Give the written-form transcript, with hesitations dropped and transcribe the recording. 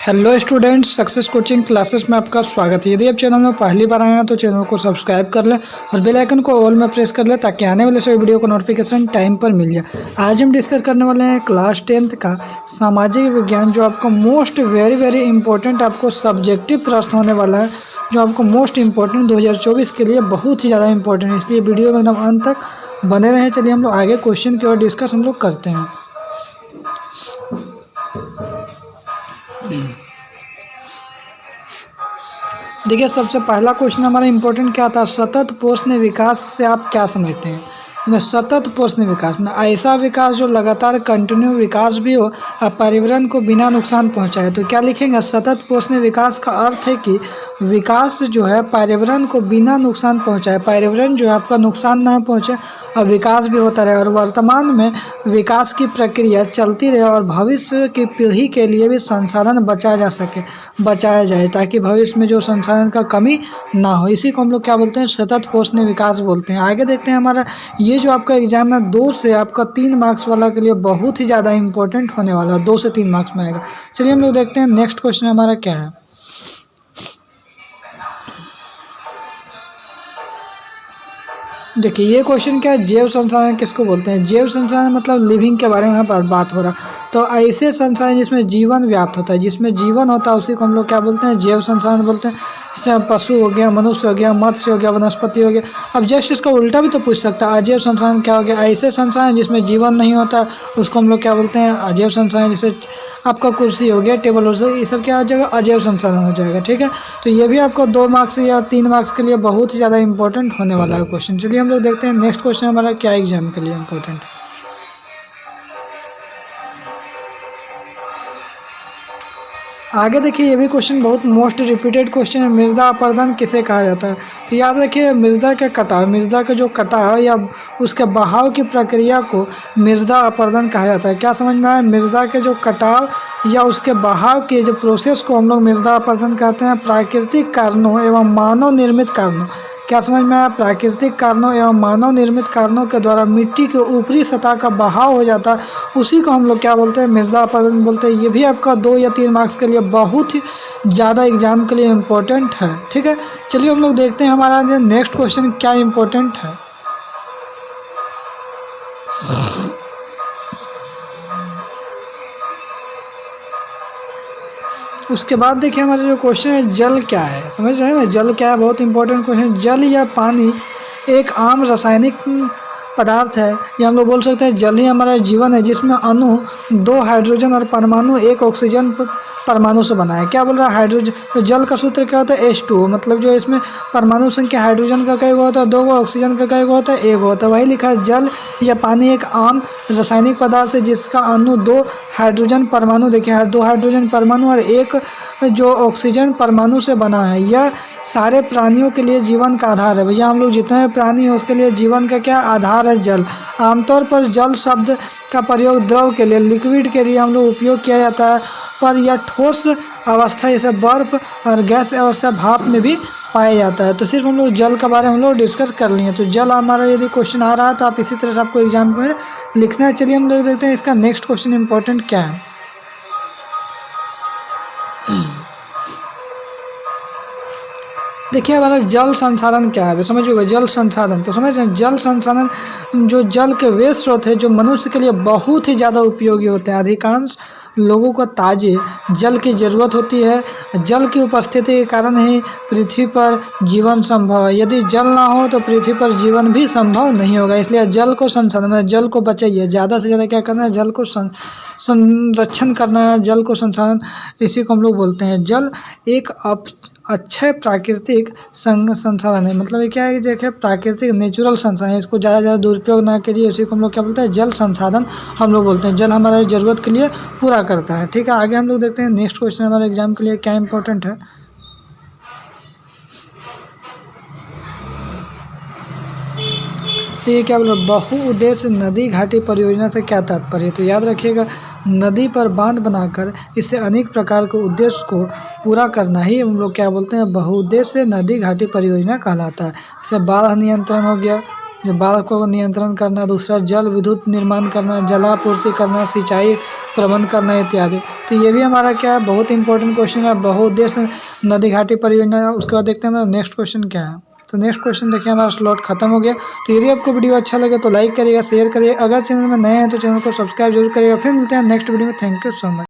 Hello students, success coaching classes में आपका स्वागत है। यदि आप चैनल में पहली बार आए हैं तो चैनल को सब्सक्राइब कर लें और बेल आइकन को ऑल में प्रेस कर लें ताकि आने वाले सभी वीडियो को नोटिफिकेशन टाइम पर मिल जाए। आज हम डिस्कस करने वाले हैं क्लास 10th का सामाजिक विज्ञान, जो आपका मोस्ट वेरी इंपॉर्टेंट आपको सब्जेक्टिव प्रश्न होने वाला है, जो आपको मोस्ट इंपॉर्टेंट 2024 के लिए बहुत ही ज़्यादा इंपॉर्टेंट है। इसलिए वीडियो में एकदम अंत तक बने रहें। चलिए हम लोग आगे क्वेश्चन की ओर डिस्कस हम लोग करते हैं। देखिए, सबसे पहला क्वेश्चन हमारा इंपॉर्टेंट क्या था, सतत पोषण विकास से आप क्या समझते हैं। सतत पोषण विकास में ऐसा विकास जो लगातार कंटिन्यू विकास भी हो और पर्यावरण को बिना नुकसान पहुंचाए। तो क्या लिखेंगे, सतत पोषण विकास का अर्थ है कि विकास जो है पर्यावरण को बिना नुकसान पहुंचाए, पर्यावरण जो है आपका नुकसान ना पहुंचे और विकास भी होता रहे और वर्तमान में विकास की प्रक्रिया चलती रहे और भविष्य की पीढ़ी के लिए भी संसाधन बचाया जाए ताकि भविष्य में जो संसाधन का कमी ना हो। इसी को हम लोग क्या बोलते हैं, सतत पोषण विकास बोलते हैं। आगे देखते हैं, हमारा ये जो आपका एग्जाम है 2 से आपका 3 मार्क्स वाला के लिए बहुत ही ज़्यादा इंपॉर्टेंट होने वाला है, 2 से 3 मार्क्स में आएगा। चलिए हम लोग देखते हैं नेक्स्ट क्वेश्चन हमारा क्या है। देखिए, ये क्वेश्चन क्या है, जैव संसाधन किसको बोलते हैं। जैव संसाधन मतलब लिविंग के बारे में यहाँ पर बात हो रहा है। तो ऐसे संसाधन जिसमें जीवन व्याप्त होता है, जिसमें जीवन होता है, उसी को हम लोग क्या बोलते हैं, जैव संसाधन बोलते हैं। जैसे पशु हो गया, मनुष्य हो गया, मत्स्य हो गया, वनस्पति हो गया। अब जस्ट इसका उल्टा भी तो पूछ सकता है, अजैव संसाधन क्या हो गया, ऐसे संसाधन जिसमें जीवन नहीं होता उसको हम लोग क्या बोलते हैं, अजैव संसाधन। जैसे आपका कुर्सी हो गया, टेबल हो गया, ये सब क्या हो जाएगा, अजैव संसाधन हो जाएगा। ठीक है, तो ये भी आपको 2 मार्क्स या 3 मार्क्स के लिए बहुत ही ज़्यादा इंपॉर्टेंट होने वाला है क्वेश्चन। चलिए हम लोग देखते हैं नेक्स्ट क्वेश्चन हमारा क्या एग्जाम के लिए इंपॉर्टेंट। आगे देखिए, ये भी क्वेश्चन बहुत मोस्ट रिपीटेड क्वेश्चन है, मृदा अपरदन किसे कहा जाता है। तो याद रखिए, मृदा का कटाव, मृदा का जो कटाव या उसके बहाव की प्रक्रिया को मृदा अपरदन कहा जाता है। क्या समझ में आया, मृदा के जो कटाव या उसके बहाव के जो प्रोसेस को हम लोग मृदा अपरदन कहते हैं। प्राकृतिक कारणों एवं मानव निर्मित कारणों, क्या समझ में आया, प्राकृतिक कारणों एवं मानव निर्मित कारणों के द्वारा मिट्टी के ऊपरी सतह का बहाव हो जाता है, उसी को हम लोग क्या बोलते हैं, मृदा अपरदन बोलते हैं। ये भी आपका 2 या 3 मार्क्स के लिए बहुत ही ज़्यादा एग्जाम के लिए इम्पोर्टेंट है। ठीक है, चलिए हम लोग देखते हैं हमारा नेक्स्ट क्वेश्चन क्या इम्पोर्टेंट है। उसके बाद देखिए, हमारा जो क्वेश्चन है, जल क्या है। समझ रहे हैं ना, जल क्या है, बहुत इंपॉर्टेंट क्वेश्चन। जल या पानी एक आम रासायनिक पदार्थ है, या हम लोग बोल सकते हैं जल ही हमारा जीवन है, जिसमें अणु 2 हाइड्रोजन और परमाणु 1 ऑक्सीजन परमाणु से बना है। क्या बोल रहा है, हाइड्रोजन। तो जल का सूत्र क्या होता है, H2O, मतलब जो इसमें परमाणु संख्या हाइड्रोजन का कई होता है 2 ऑक्सीजन का कई होता है 1 होता है, वही लिखा है। जल या पानी एक आम रासायनिक पदार्थ है जिसका अणु 2 हाइड्रोजन परमाणु, देखिए 2 हाइड्रोजन परमाणु और 1 जो ऑक्सीजन परमाणु से बना है। यह सारे प्राणियों के लिए जीवन का आधार है। भैया, हम लोग जितने प्राणी हैं उसके लिए जीवन का क्या आधार है, जल। आमतौर पर जल शब्द का प्रयोग द्रव के लिए, लिक्विड के लिए हम लोग उपयोग किया जाता है, पर यह ठोस अवस्था जैसे बर्फ और गैस अवस्था भाप में भी पाया जाता है। तो सिर्फ हम लोग जल के बारे में हम लोग डिस्कस कर लिए। तो जल हमारा यदि क्वेश्चन आ रहा है तो आप इसी तरह से आपको एग्जाम में लिखना है। चलिए हम लोग देखते हैं इसका नेक्स्ट क्वेश्चन इंपॉर्टेंट क्या है। देखिए, हमारा जल संसाधन क्या है, समझिएगा। जल संसाधन तो समझ रहे हैं, जल संसाधन जो जल के वे स्रोत है जो मनुष्य के लिए बहुत ही ज़्यादा उपयोगी होते हैं। अधिकांश लोगों को ताज़े जल की ज़रूरत होती है। जल की उपस्थिति के कारण ही पृथ्वी पर जीवन संभव है। यदि जल ना हो तो पृथ्वी पर जीवन भी संभव नहीं होगा। इसलिए जल को संसाधन, जल को बचाइए, ज़्यादा से ज़्यादा क्या करना है, जल को संरक्षण करना है, जल को संसाधन, इसी को हम लोग बोलते हैं। जल एक अच्छे प्राकृतिक संसाधन है, मतलब ये क्या है कि देखिए प्राकृतिक नेचुरल संसाधन है, इसको ज़्यादा दुरुपयोग ना करिए। इसी को हम लोग क्या बोलते हैं, जल संसाधन हम लोग बोलते हैं। जल हमारे ज़रूरत के लिए पूरा करता है। ठीक है, आगे हम लोग देखते हैं नेक्स्ट क्वेश्चन हमारे एग्जाम के लिए क्या इंपॉर्टेंट है। तो ये क्या बोल रहा है, बहुउद्देश्य नदी घाटी परियोजना से क्या तात्पर्य। तो याद रखिएगा, नदी पर बांध बनाकर इससे अनेक प्रकार के उद्देश्य को पूरा करना ही हम लोग क्या बोलते हैं, बहुउद्देश्य नदी घाटी परियोजना कहलाता है। जैसे बाढ़ नियंत्रण हो गया, जो बाढ़ को नियंत्रण करना, दूसरा जल विद्युत निर्माण करना, जलापूर्ति करना, सिंचाई प्रबंध करना इत्यादि। तो ये भी हमारा क्या है, बहुत इंपॉर्टेंट क्वेश्चन है, बहुउद्देश्य नदी घाटी परियोजना है। उसके बाद देखते हैं हमारा नेक्स्ट क्वेश्चन क्या है। तो नेक्स्ट क्वेश्चन देखिए, हमारा स्लॉट खत्म हो गया। तो यदि आपको वीडियो अच्छा लगे तो लाइक करिएगा, शेयर करिए, अगर चैनल में नए हैं तो चैनल को सब्सक्राइब जरूर करिएगा। फिर मिलते हैं नेक्स्ट वीडियो में। Thank you so much.